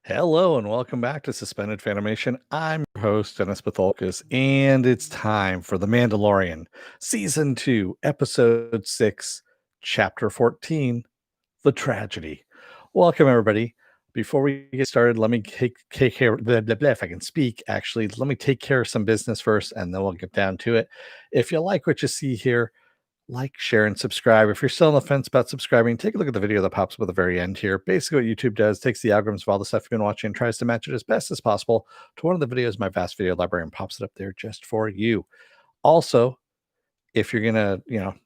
Hello and welcome back to Suspended Fanimation. I'm your host, Dennis Bithoulkas, and it's time for The Mandalorian, Season 2, Episode 6, Chapter 14, The Tragedy. Welcome, everybody. Before we get started, let me take care, if I can speak, actually, let me take care of some business first, and then we'll get down to it. If you like what you see here, like, share, and subscribe. If you're still on the fence about subscribing, take a look at the video that pops up at the very end here. Basically, what YouTube does, takes the algorithms of all the stuff you've been watching and tries to match it as best as possible to one of the videos in my vast video library and pops it up there just for you. Also, if you're gonna,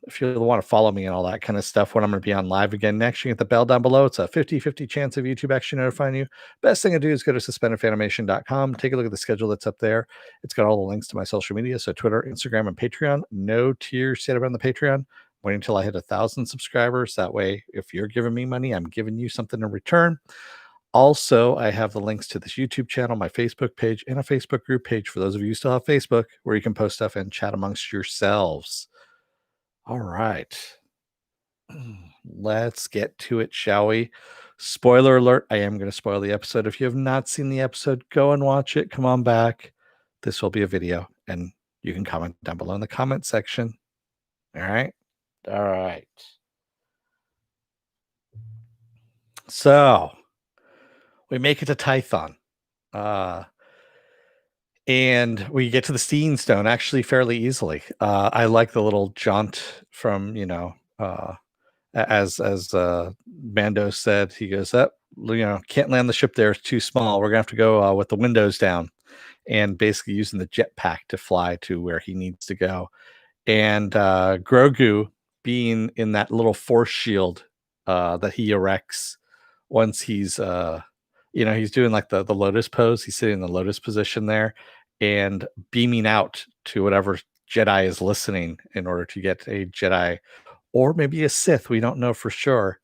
if you want to follow me and all that kind of stuff when I'm gonna be on live again next, you can hit the bell down below. It's a 50-50 chance of YouTube actually notifying you. Best thing to do is go to suspendedfanimation.com, take a look at the schedule that's up there. It's got all the links to my social media, so Twitter, Instagram, and Patreon. No tiers set up on the Patreon. Wait until I hit 1,000 subscribers. That way, if you're giving me money, I'm giving you something in return. Also, I have the links to this YouTube channel, my Facebook page, and a Facebook group page for those of you who still have Facebook, where you can post stuff and chat amongst yourselves. All right. Let's get to it, shall we? Spoiler alert, I am going to spoil the episode. If you have not seen the episode, go and watch it. Come on back. This will be a video, and you can comment down below in the comment section. All right? All right. So, we make it to Tython. And we get to the Steam Stone actually fairly easily. I like the little jaunt from, as Mando said, he goes, up, can't land the ship there, it's too small. We're gonna have to go with the windows down, and basically using the jetpack to fly to where he needs to go. And Grogu being in that little force shield that he erects once he's he's doing like the lotus pose. He's sitting in the lotus position there and beaming out to whatever Jedi is listening in order to get a Jedi or maybe a Sith. We don't know for sure.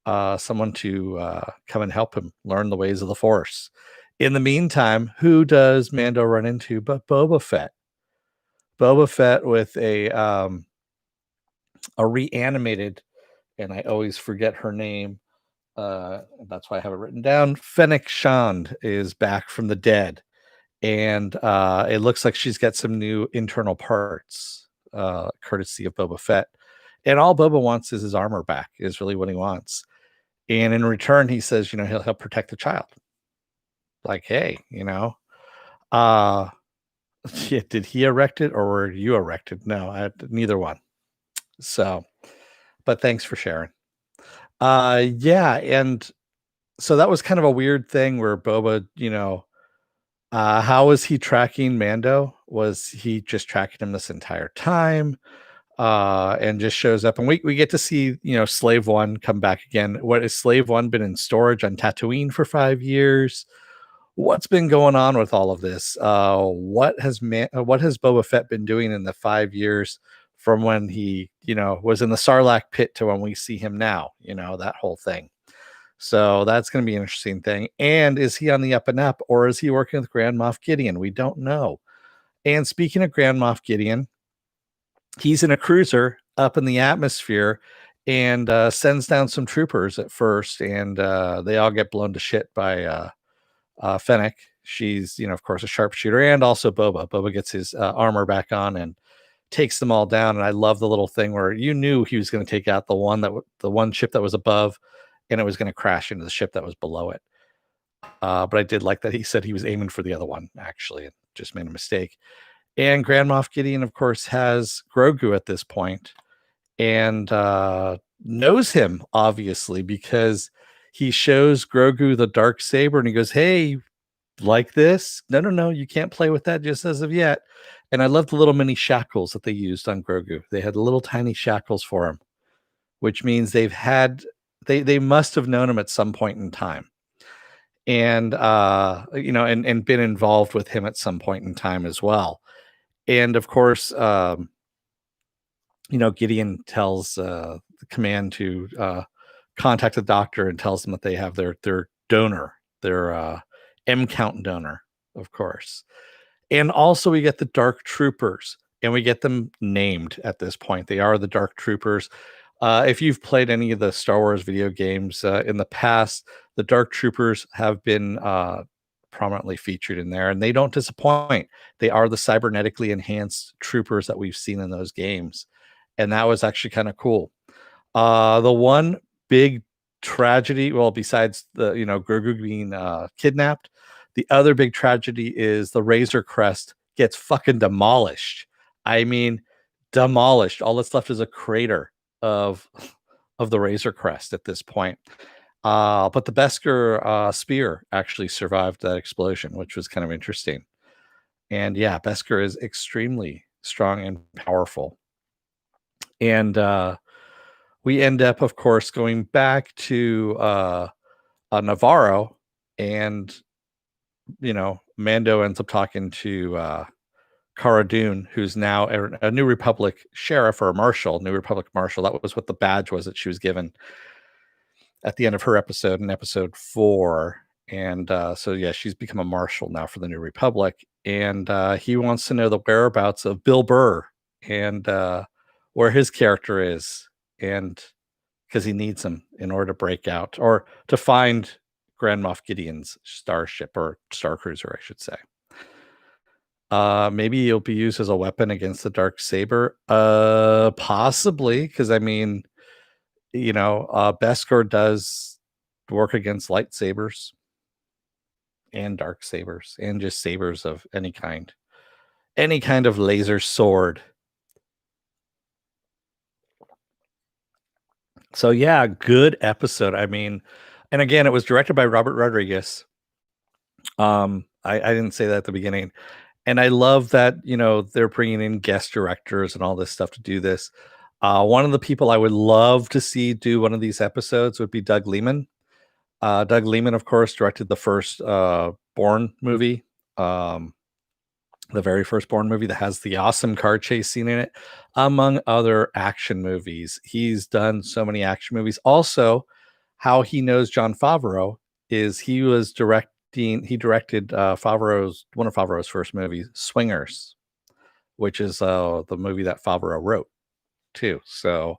Someone to come and help him learn the ways of the Force. In the meantime, who does Mando run into but Boba Fett? Boba Fett with a reanimated, and I always forget her name. That's why I have it written down. Fennec Shand is back from the dead, and it looks like she's got some new internal parts, courtesy of Boba Fett. And all Boba wants is his armor back, is really what he wants. And in return, he says, he'll help protect the child. Like, hey, yeah, did he erect it or were you erected? No, neither one. So, but thanks for sharing. Yeah, and so that was kind of a weird thing where Boba, how was he tracking Mando? Was he just tracking him this entire time? And just shows up, and we get to see, Slave One come back again. What has Slave One been in storage on Tatooine for 5 years? What's been going on with all of this? What has Boba Fett been doing in the 5 years from when he, was in the Sarlacc pit to when we see him now? That whole thing. So that's going to be an interesting thing. And is he on the up and up, or is he working with Grand Moff Gideon? We don't know. And speaking of Grand Moff Gideon, he's in a cruiser up in the atmosphere and sends down some troopers at first, and they all get blown to shit by Fennec. She's, of course, a sharpshooter, and also Boba. Boba gets his armor back on and takes them all down. And I love the little thing where you knew he was going to take out the one ship that was above, and it was going to crash into the ship that was below it. But I did like that he said he was aiming for the other one, actually, and just made a mistake. And Grand Moff Gideon, of course, has Grogu at this point and knows him, obviously, because he shows Grogu the dark saber and he goes, hey, like this? No, you can't play with that just as of yet. And I love the little mini shackles that they used on Grogu. They had little tiny shackles for him, which means they must have known him at some point in time. And and been involved with him at some point in time as well. And of course, Gideon tells the command to contact the doctor and tells them that they have their donor, their M count donor, of course. And also we get the Dark Troopers, and we get them named at this point. They are the Dark Troopers. If you've played any of the Star Wars video games in the past, the Dark Troopers have been prominently featured in there, and they don't disappoint. They are the cybernetically enhanced troopers that we've seen in those games, and that was actually kind of cool. The one big tragedy, well, besides the Grogu being kidnapped, the other big tragedy is the Razor Crest gets fucking demolished. I mean, demolished. All that's left is a crater of of the Razor Crest at this point. But the Beskar spear actually survived that explosion, which was kind of interesting. And yeah, Beskar is extremely strong and powerful. And we end up, of course, going back to Navarro, and Mando ends up talking to Cara Dune, who's now a New Republic sheriff or a marshal, New Republic marshal. That was what the badge was that she was given at the end of her episode in episode 4. And so, yeah, she's become a marshal now for the New Republic. And he wants to know the whereabouts of Bill Burr and where his character is. And because he needs him in order to break out or to find Grand Moff Gideon's starship or star cruiser, I should say. Maybe it'll be used as a weapon against the dark saber. Possibly, because I mean, Beskar does work against lightsabers and dark sabers and just sabers of any kind of laser sword. So yeah, good episode. I mean, and again, it was directed by Robert Rodriguez. I didn't say that at the beginning. And I love that, they're bringing in guest directors and all this stuff to do this. One of the people I would love to see do one of these episodes would be Doug Liman. Doug Liman, of course, directed the first Bourne movie, the very first Bourne movie that has the awesome car chase scene in it, among other action movies. He's done so many action movies. Also, how he knows Jon Favreau is he directed Favreau's one of Favreau's first movies, Swingers, which is the movie that Favreau wrote too. So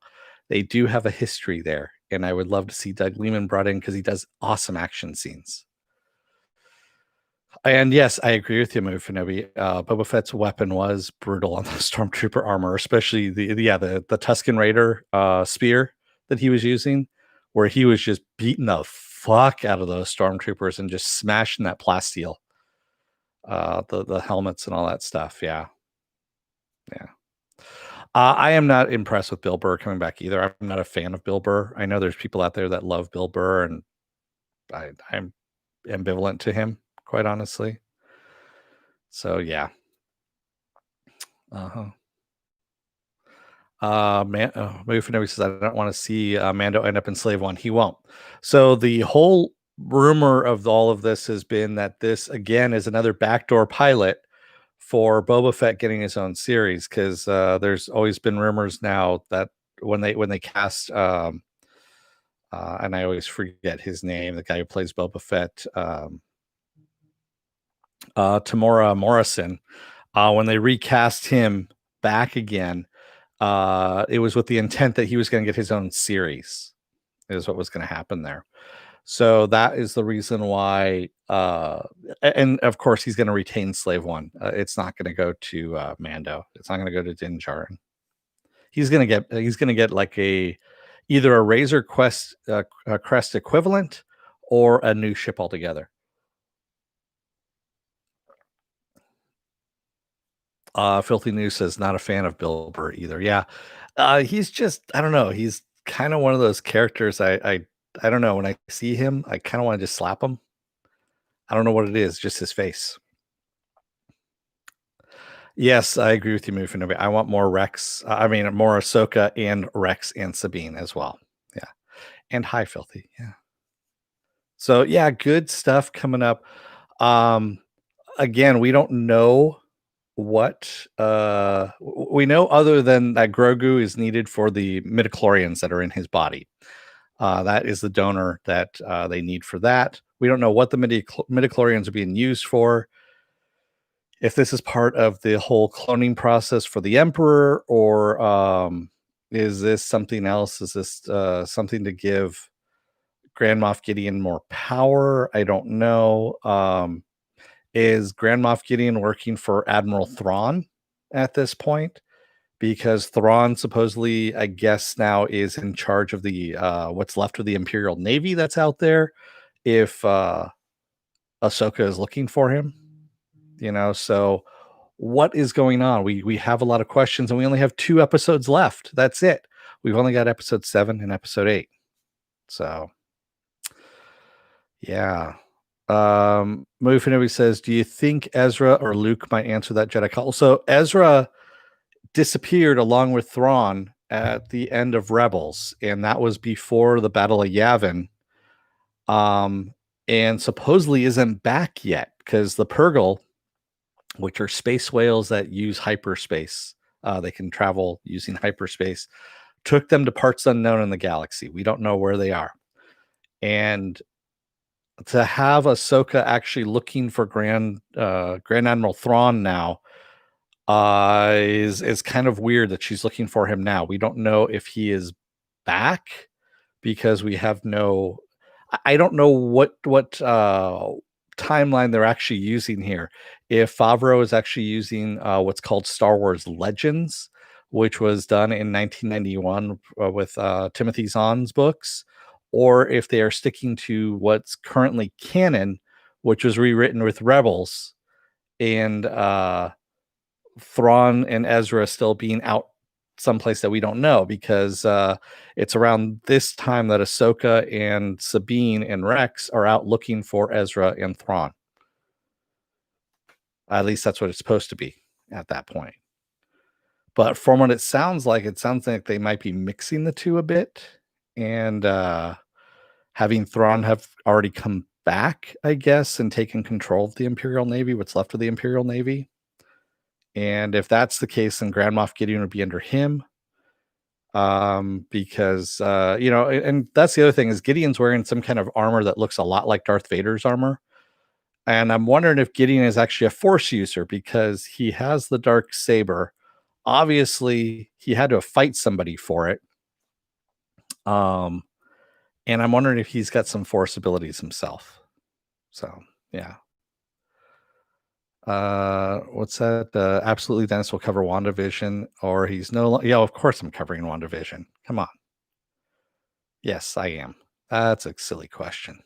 they do have a history there, and I would love to see Doug Liman brought in because he does awesome action scenes. And yes, I agree with you, Mufinobi. Boba Fett's weapon was brutal on the Stormtrooper armor, especially the Tusken Raider spear that he was using, where he was just beating the fuck out of those Stormtroopers and just smashing that plasteel, the helmets and all that stuff. Yeah, yeah. I am not impressed with Bill Burr coming back either. I'm not a fan of Bill Burr. I know there's people out there that love Bill Burr, and I'm ambivalent to him, quite honestly. So yeah. Uh-huh. Mufinobi says, I don't want to see Mando end up in Slave One. He won't. So the whole rumor of all of this has been that this again is another backdoor pilot for Boba Fett getting his own series, because there's always been rumors now that when they cast and I always forget his name, the guy who plays Boba Fett, Tamora Morrison, when they recast him back again, it was with the intent that he was going to get his own series, is what was going to happen there. So that is the reason why, and of course he's going to retain Slave One. It's not going to go to Mando. It's not going to go to Din Djarin. He's going to get like either a Razor Quest Crest equivalent or a new ship altogether. Filthy News says not a fan of Bill Burr either. Yeah, he's just, I don't know. He's kind of one of those characters. I don't know. When I see him, I kind of want to just slap him. I don't know what it is. Just his face. Yes, I agree with you, Mufinobi. I want more Rex. More Ahsoka and Rex and Sabine as well. Yeah, and hi, Filthy. Yeah. So yeah, good stuff coming up. Again, we don't know what we know other than that Grogu is needed for the midichlorians that are in his body. That is the donor that they need for that. We don't know what the midichlorians are being used for. If this is part of the whole cloning process for the Emperor, or Is this something else? Is this something to give Grand Moff Gideon more power? I don't know. Is Grand Moff Gideon working for Admiral Thrawn at this point? Because Thrawn supposedly, I guess, now is in charge of the what's left of the Imperial Navy that's out there. If Ahsoka is looking for him, so what is going on? We have a lot of questions, and we only have 2 episodes left. That's it. We've only got episode 7 and episode 8. So yeah. Movie Finale says, do you think Ezra or Luke might answer that Jedi call? So Ezra disappeared along with Thrawn at the end of Rebels, and that was before the Battle of Yavin. And supposedly isn't back yet because the Purgle, which are space whales that use hyperspace, they can travel using hyperspace, took them to parts unknown in the galaxy. We don't know where they are. And to have Ahsoka actually looking for Grand Admiral Thrawn now is kind of weird that she's looking for him now. We don't know if he is back because we have no. I don't know what timeline they're actually using here. If Favreau is actually using what's called Star Wars Legends, which was done in 1991 with Timothy Zahn's books, or if they are sticking to what's currently canon, which was rewritten with Rebels, and Thrawn and Ezra still being out someplace that we don't know, because it's around this time that Ahsoka and Sabine and Rex are out looking for Ezra and Thrawn. At least that's what it's supposed to be at that point. But from what it sounds like they might be mixing the two a bit, and having Thrawn have already come back, I guess, and taken control of the Imperial Navy, what's left of the Imperial Navy. And if that's the case, then Grand Moff Gideon would be under him. Because and that's the other thing, is Gideon's wearing some kind of armor that looks a lot like Darth Vader's armor. And I'm wondering if Gideon is actually a Force user, because he has the dark saber. Obviously, he had to fight somebody for it. And I'm wondering if he's got some Force abilities himself. So, yeah. What's that? Absolutely, Dennis will cover WandaVision, or he's no. Yeah, of course I'm covering WandaVision. Come on. Yes, I am. That's a silly question.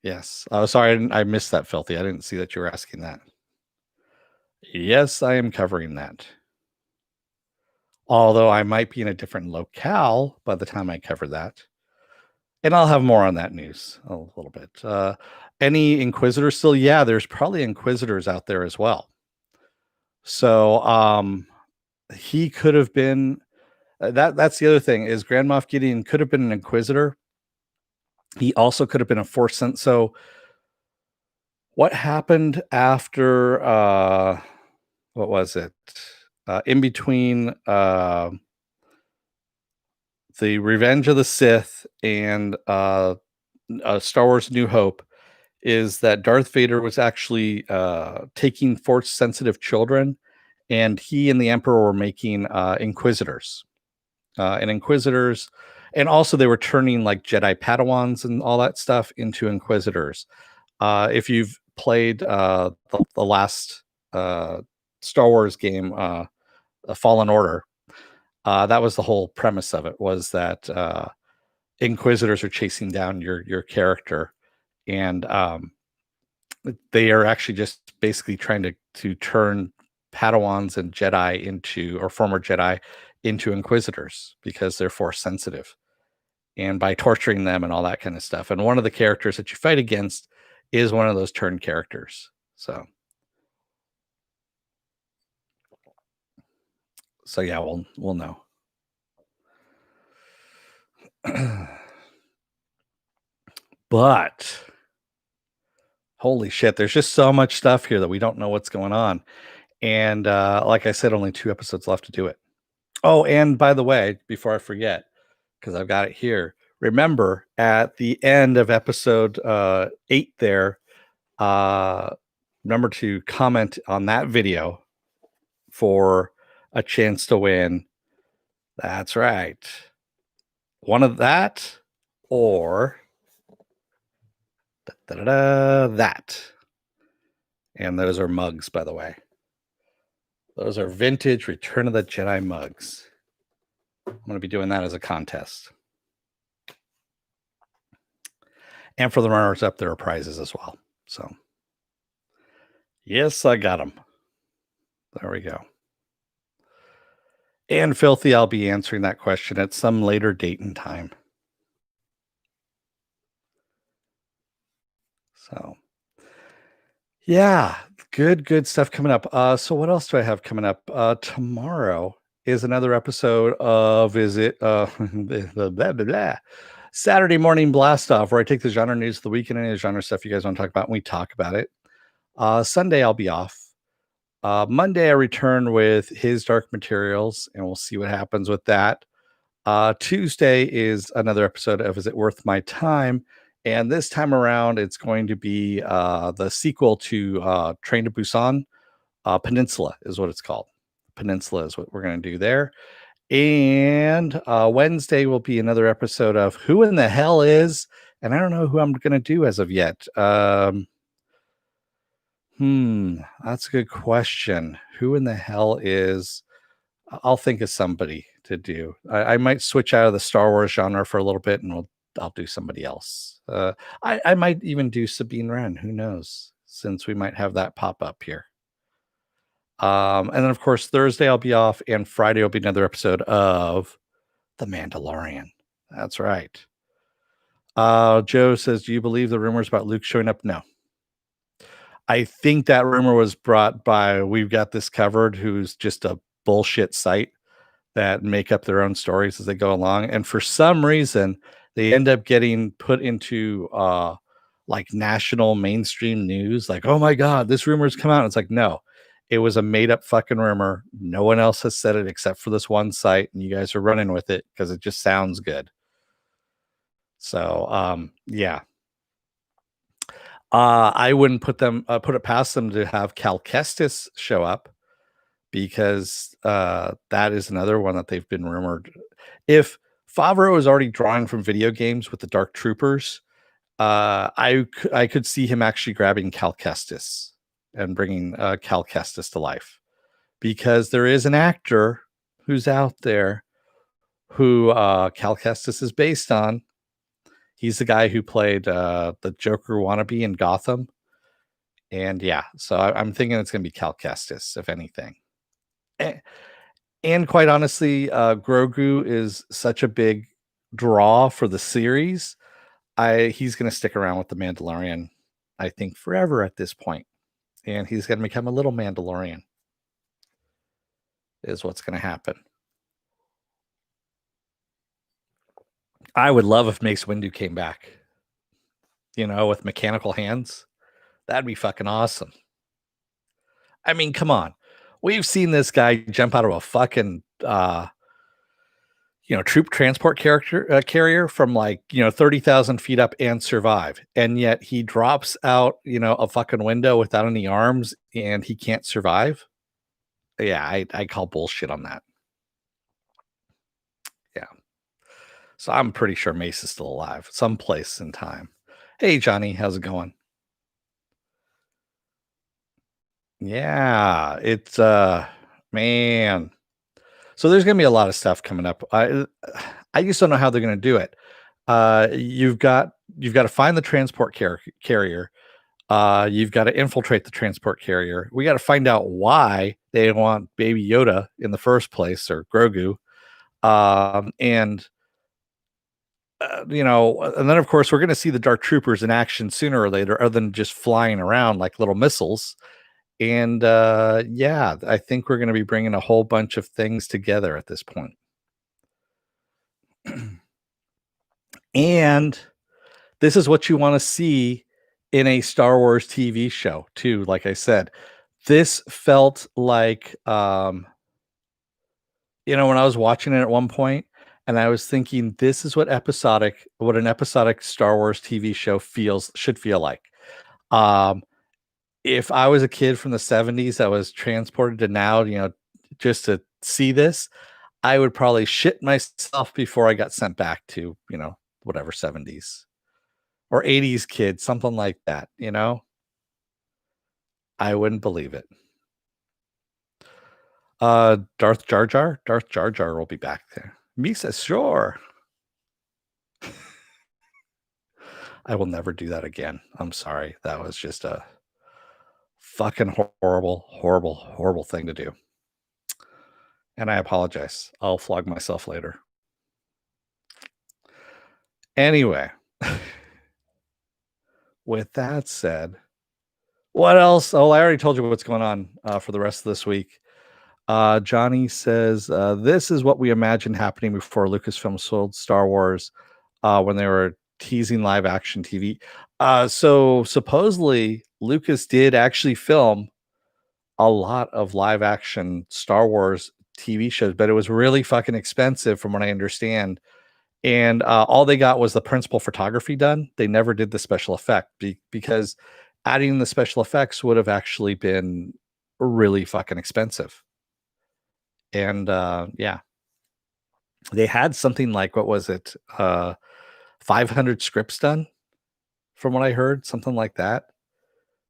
Yes. Oh, sorry, I missed that, Filthy. I didn't see that you were asking that. Yes, I am covering that. Although I might be in a different locale by the time I cover that. And I'll have more on that news a little bit. Any Inquisitors still? Yeah, there's probably Inquisitors out there as well. So he could have been that's the other thing, is Grand Moff Gideon could have been an Inquisitor. He also could have been a Force sent. So what happened after what was it? In between the Revenge of the Sith and Star Wars New Hope, is that Darth Vader was actually taking Force sensitive children, and he and the Emperor were making Inquisitors. And Inquisitors, and also they were turning like Jedi Padawans and all that stuff into Inquisitors. If you've played the last Star Wars game, Fallen Order, that was the whole premise of it, was that Inquisitors are chasing down your character, and they are actually just basically trying to turn Padawans and Jedi into, or former Jedi into, Inquisitors, because they're Force sensitive, and by torturing them and all that kind of stuff. And one of the characters that you fight against is one of those turned characters. So yeah, we'll know. But holy shit, there's just so much stuff here that we don't know what's going on. And like I said, only 2 episodes left to do it. Oh, and by the way, before I forget, because I've got it here, remember at the end of episode 8 there, remember to comment on that video for a chance to win. That's right. One of that or that. And those are mugs, by the way. Those are vintage Return of the Jedi mugs. I'm going to be doing that as a contest. And for the runners up, there are prizes as well. So, yes, I got them. There we go. And Filthy, I'll be answering that question at some later date and time. So, yeah, good stuff coming up. So what else do I have coming up? Tomorrow is another episode of the blah, blah, blah, Saturday Morning Blast Off, where I take the genre news of the weekend and any genre stuff you guys want to talk about, and we talk about it. Sunday I'll be off. Monday I return with His Dark Materials, and we'll see what happens with that. Tuesday is another episode of Is It Worth My Time? And this time around, it's going to be the sequel to Train to Busan. Peninsula is what it's called. Peninsula is what we're going to do there. And Wednesday will be another episode of Who in the Hell Is? And I don't know who I'm going to do as of yet. That's a good question. Who in the hell is? I'll think of somebody to do. I might switch out of the Star Wars genre for a little bit, and I'll do somebody else. I might even do Sabine Wren. Who knows? Since we might have that pop up here. And then of course Thursday I'll be off, and Friday will be another episode of The Mandalorian. That's right. Joe says, "Do you believe the rumors about Luke showing up?" No. I think that rumor was brought by We've Got This Covered, who's just a bullshit site that make up their own stories as they go along. And for some reason, they end up getting put into like national mainstream news. Like, oh my God, this rumor's come out. It's like, no, it was a made up fucking rumor. No one else has said it except for this one site. And you guys are running with it because it just sounds good. So, yeah. I wouldn't put it past them to have Cal Kestis show up, because that is another one that they've been rumored. If Favreau is already drawing from video games with the Dark Troopers, I could see him actually grabbing Cal Kestis and bringing Cal Kestis to life, because there is an actor who's out there who Cal Kestis is based on. He's the guy who played the Joker wannabe in Gotham. And yeah, so I'm thinking it's going to be Cal Kestis, if anything. And quite honestly, Grogu is such a big draw for the series. He's going to stick around with the Mandalorian, I think, forever at this point. And he's going to become a little Mandalorian, is what's going to happen. I would love if Mace Windu came back, with mechanical hands. That'd be fucking awesome. I mean, come on. We've seen this guy jump out of a fucking troop transport carrier from 30,000 feet up and survive. And yet he drops out, a fucking window without any arms, and he can't survive. Yeah, I call bullshit on that. Yeah. So I'm pretty sure Mace is still alive someplace in time. Hey, Johnny, how's it going? Yeah, it's man. So there's going to be a lot of stuff coming up. I just don't know how they're going to do it. You've got to find the transport carrier. You've got to infiltrate the transport carrier. We got to find out why they want Baby Yoda in the first place, or Grogu. And then of course we're going to see the Dark Troopers in action sooner or later, other than just flying around like little missiles. And yeah, I think we're going to be bringing a whole bunch of things together at this point. And this is what you want to see in a Star Wars TV show too. Like I said, this felt like, when I was watching it at one point, and I was thinking, this is what an episodic Star Wars TV show should feel like. If I was a kid from the 70s that was transported to now, just to see this, I would probably shit myself before I got sent back to, whatever 70s or 80s kid, something like that, I wouldn't believe it. Darth Jar Jar will be back there. Misa, sure. I will never do that again. I'm sorry. That was just a fucking horrible, horrible, horrible thing to do. And I apologize. I'll flog myself later. Anyway, with that said, what else? Oh, I already told you what's going on for the rest of this week. Johnny says, this is what we imagined happening before Lucasfilm sold Star Wars when they were teasing live action TV. So supposedly Lucas did actually film a lot of live action Star Wars TV shows, but it was really fucking expensive from what I understand. And all they got was the principal photography done. They never did the special effect because adding the special effects would have actually been really fucking expensive. And yeah, they had something like, what was it? 500 scripts done from what I heard, something like that.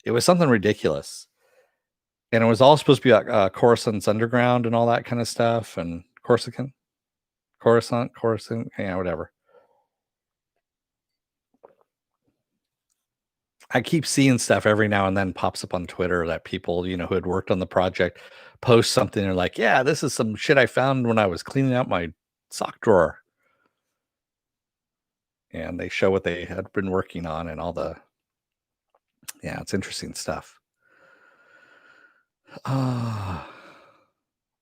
It was something ridiculous. And it was all supposed to be Coruscant's underground and all that kind of stuff. And Coruscant, yeah, whatever. I keep seeing stuff every now and then pops up on Twitter that people, who had worked on the project post something. They're like, yeah, this is some shit I found when I was cleaning out my sock drawer. And they show what they had been working on and all yeah, it's interesting stuff.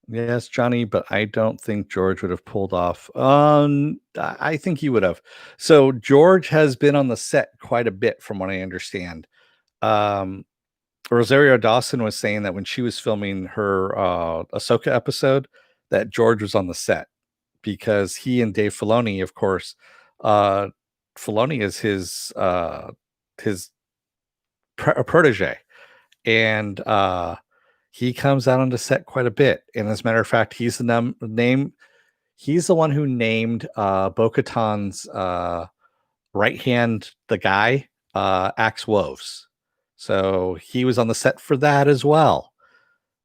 Yes, Johnny, but I don't think George would have pulled off. I think he would have. So George has been on the set quite a bit, from what I understand. Rosario Dawson was saying that when she was filming her Ahsoka episode, that George was on the set because he and Dave Filoni, of course, Filoni is his protege, and he comes out on the set quite a bit. And as a matter of fact, he's the he's the one who named Bo-Katan's right hand, the guy, Axe Woves. So he was on the set for that as well.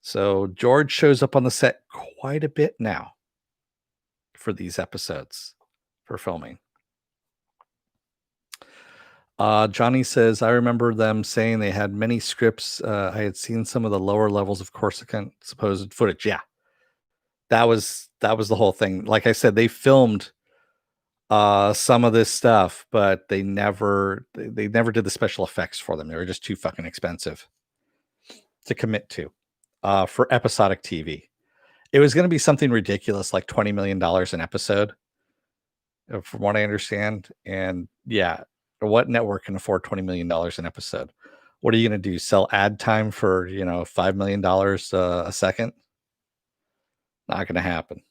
So George shows up on the set quite a bit now for these episodes for filming. Johnny says, I remember them saying they had many scripts. I had seen some of the lower levels of Coruscant supposed footage. Yeah, that was the whole thing. Like I said, they filmed some of this stuff, but they never did the special effects for them. They were just too fucking expensive to commit to for episodic TV. It was going to be something ridiculous, like $20 million an episode, from what I understand. And yeah, what network can afford $20 million an episode? What are you going to do? Sell ad time for, $5 million a second? Not going to happen.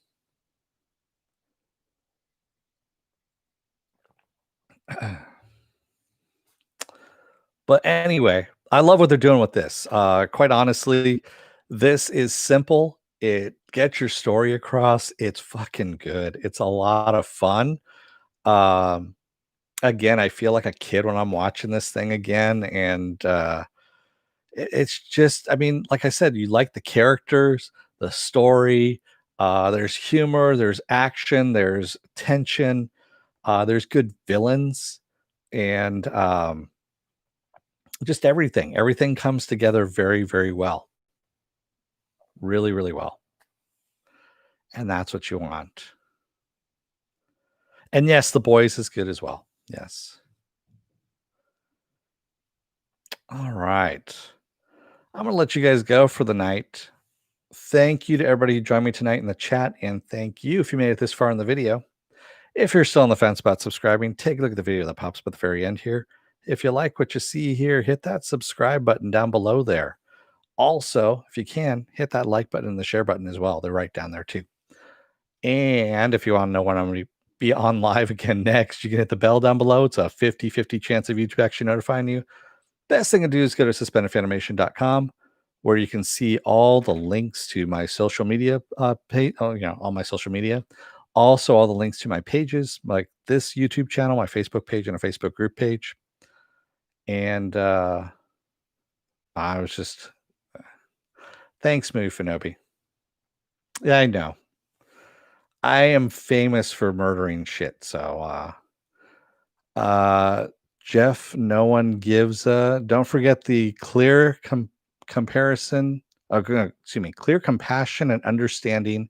But anyway, I love what they're doing with this. Quite honestly, this is simple. It gets your story across. It's fucking good. It's a lot of fun. Again, I feel like a kid when I'm watching this thing again. And it's just, I mean, like I said, you like the characters, the story. There's humor, there's action, there's tension, there's good villains, and just everything. Everything comes together very, very well. Really, really well. And that's what you want. And yes, The Boys is good as well. Yes. All right. I'm going to let you guys go for the night. Thank you to everybody who joined me tonight in the chat. And thank you if you made it this far in the video. If you're still on the fence about subscribing, take a look at the video that pops up at the very end here. If you like what you see here, hit that subscribe button down below there. Also, if you can, hit that like button and the share button as well. They're right down there too. And if you want to know when I'm going to be on live again next, you can hit the bell down below. It's a 50-50 chance of YouTube actually notifying you. Best thing to do is go to suspendedfanimation.com. where you can see all the links to my social media page. Oh, all my social media. Also, all the links to my pages, like this YouTube channel, my Facebook page, and a Facebook group page. And I was just thanks, Mufinobi. Yeah, I know. I am famous for murdering shit. So uh Jeff, no one gives don't forget the clear comparison, excuse me, clear compassion and understanding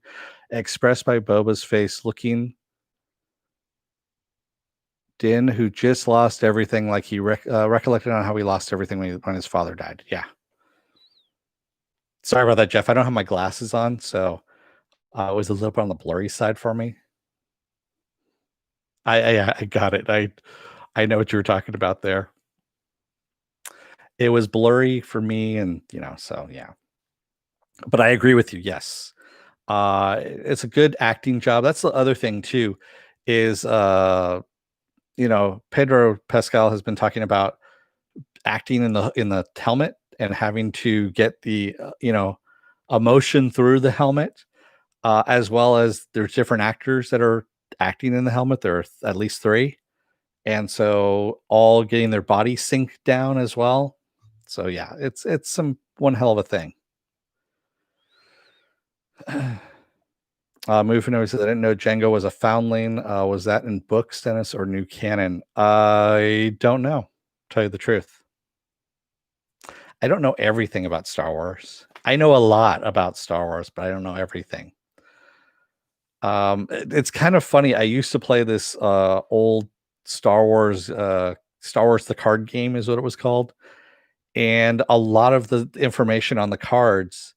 expressed by Boba's face looking Din, who just lost everything, like he recollected on how he lost everything when his father died. Yeah. Sorry about that, Jeff. I don't have my glasses on, so it was a little bit on the blurry side for me. I got it. I know what you were talking about there. It was blurry for me, and so yeah. But I agree with you. Yes, it's a good acting job. That's the other thing too, is Pedro Pascal has been talking about acting in the helmet and having to get the emotion through the helmet, as well as there's different actors that are acting in the helmet. There are at least 3, and so all getting their body synced down as well. So yeah, it's some one hell of a thing. Mufino says, I didn't know Django was a foundling. Was that in books, Dennis, or new canon? I don't know, tell you the truth. I don't know everything about Star Wars. I know a lot about Star Wars, but I don't know everything. It's kind of funny. I used to play this old Star Wars the card game is what it was called. And a lot of the information on the cards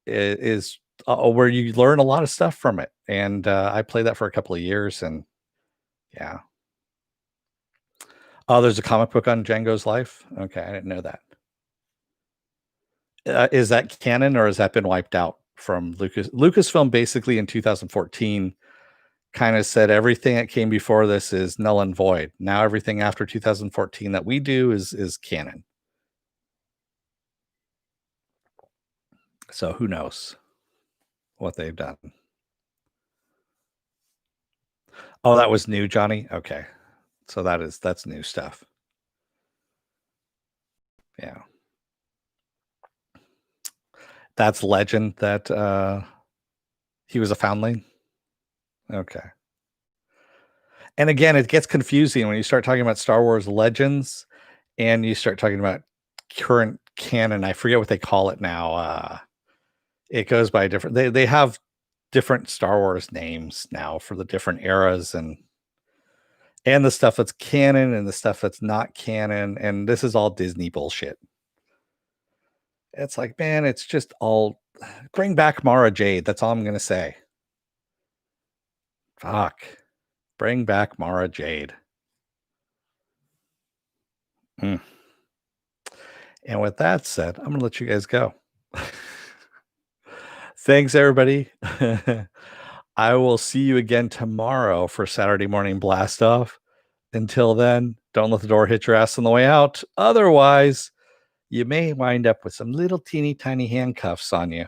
is where you learn a lot of stuff from it. And I played that for a couple of years, and yeah. Oh, there's a comic book on Django's life. Okay, I didn't know that. Is that canon, or has that been wiped out from Lucasfilm? Basically, in 2014, kind of said everything that came before this is null and void. Now everything after 2014 that we do is canon. So who knows what they've done? Oh, that was new, Johnny. Okay, so that's new stuff. Yeah, that's legend that he was a foundling. Okay. And again, it gets confusing when you start talking about Star Wars legends and you start talking about current canon. I forget what they call it now. It goes by different. They have different Star Wars names now for the different eras and the stuff that's canon and the stuff that's not canon. And this is all Disney bullshit. It's like, man, it's just all bring back Mara Jade. That's all I'm gonna say. Fuck. Bring back Mara Jade. Mm. And with that said, I'm gonna let you guys go. Thanks, everybody. I will see you again tomorrow for Saturday morning blast off. Until then, don't let the door hit your ass on the way out. Otherwise, you may wind up with some little teeny tiny handcuffs on you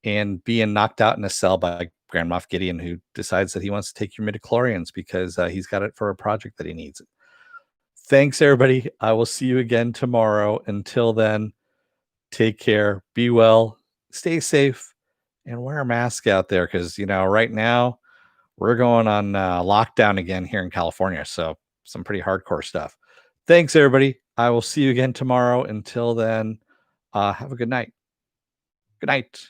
and being knocked out in a cell by Grand Moff Gideon, who decides that he wants to take your midichlorians because he's got it for a project that he needs. Thanks, everybody. I will see you again tomorrow. Until then, take care, be well, stay safe, and wear a mask out there because, right now we're going on lockdown again here in California. So some pretty hardcore stuff. Thanks, everybody. I will see you again tomorrow. Until then, have a good night. Good night.